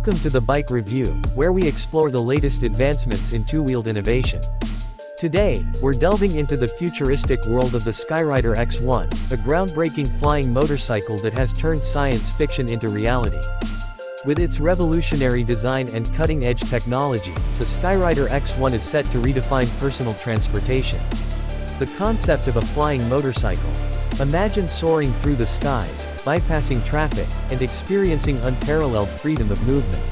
Welcome to the Bike Review, where we explore the latest advancements in two-wheeled innovation. Today, we're delving into the futuristic world of the Skyrider X1, a groundbreaking flying motorcycle that has turned science fiction into reality. With its revolutionary design and cutting-edge technology, the Skyrider X1 is set to redefine personal transportation. The concept of a flying motorcycle. Imagine soaring through the skies, bypassing traffic, and experiencing unparalleled freedom of movement.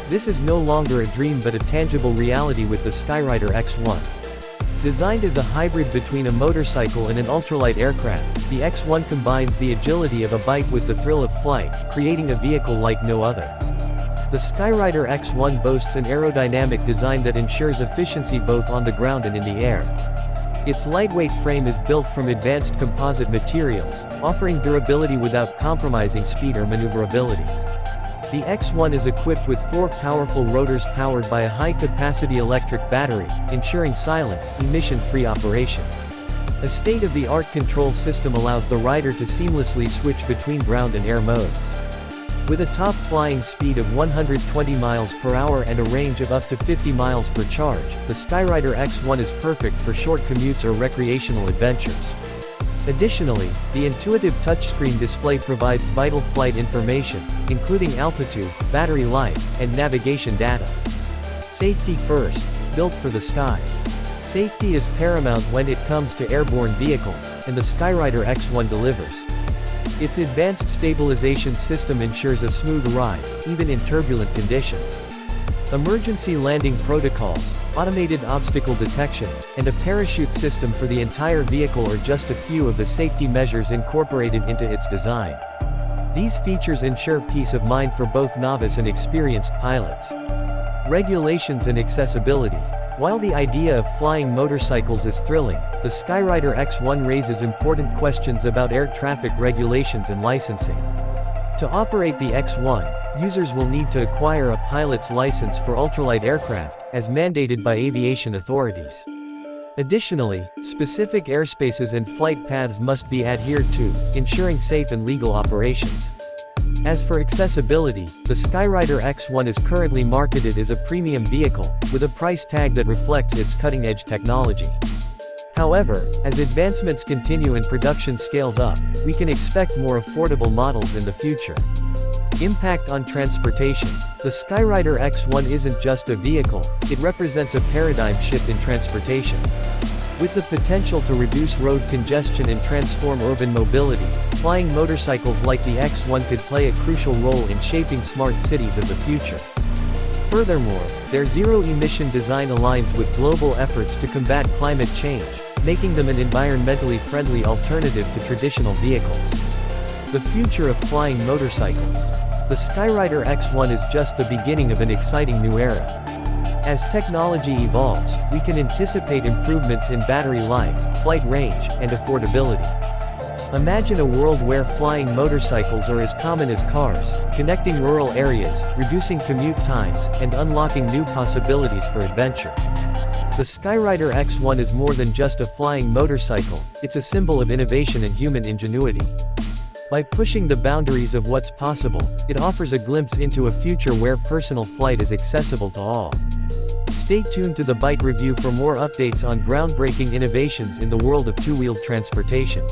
This is no longer a dream but a tangible reality with the Skyrider X1. Designed as a hybrid between a motorcycle and an ultralight aircraft, the X1 combines the agility of a bike with the thrill of flight, creating a vehicle like no other. The Skyrider X1 boasts an aerodynamic design that ensures efficiency both on the ground and in the air. Its lightweight frame is built from advanced composite materials, offering durability without compromising speed or maneuverability. The X1 is equipped with 4 powerful rotors powered by a high-capacity electric battery, ensuring silent, emission-free operation. A state-of-the-art control system allows the rider to seamlessly switch between ground and air modes. With a top flying speed of 120 miles per hour and a range of up to 50 miles per charge, the Skyrider X1 is perfect for short commutes or recreational adventures. Additionally, the intuitive touchscreen display provides vital flight information, including altitude, battery life, and navigation data. Safety first. Built for the skies. Safety is paramount when it comes to airborne vehicles, and the Skyrider X1 delivers. Its advanced stabilization system ensures a smooth ride, even in turbulent conditions. Emergency landing protocols, automated obstacle detection, and a parachute system for the entire vehicle are just a few of the safety measures incorporated into its design. These features ensure peace of mind for both novice and experienced pilots. Regulations and accessibility. While the idea of flying motorcycles is thrilling, the Skyrider X1 raises important questions about air traffic regulations and licensing. To operate the X1, users will need to acquire a pilot's license for ultralight aircraft, as mandated by aviation authorities. Additionally, specific airspaces and flight paths must be adhered to, ensuring safe and legal operations. As for accessibility, the Skyrider X1 is currently marketed as a premium vehicle, with a price tag that reflects its cutting-edge technology. However, as advancements continue and production scales up, we can expect more affordable models in the future. Impact on transportation. The Skyrider X1 isn't just a vehicle, it represents a paradigm shift in transportation. With the potential to reduce road congestion and transform urban mobility, flying motorcycles like the X1 could play a crucial role in shaping smart cities of the future. Furthermore, their zero-emission design aligns with global efforts to combat climate change, making them an environmentally friendly alternative to traditional vehicles. The future of flying motorcycles. The Skyrider X1 is just the beginning of an exciting new era. As technology evolves, we can anticipate improvements in battery life, flight range, and affordability. Imagine a world where flying motorcycles are as common as cars, connecting rural areas, reducing commute times, and unlocking new possibilities for adventure. The Skyrider X1 is more than just a flying motorcycle, it's a symbol of innovation and human ingenuity. By pushing the boundaries of what's possible, it offers a glimpse into a future where personal flight is accessible to all. Stay tuned to the Bike Review for more updates on groundbreaking innovations in the world of two-wheeled transportation.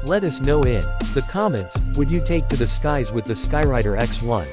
Let us know in the comments, would you take to the skies with the Skyrider X1?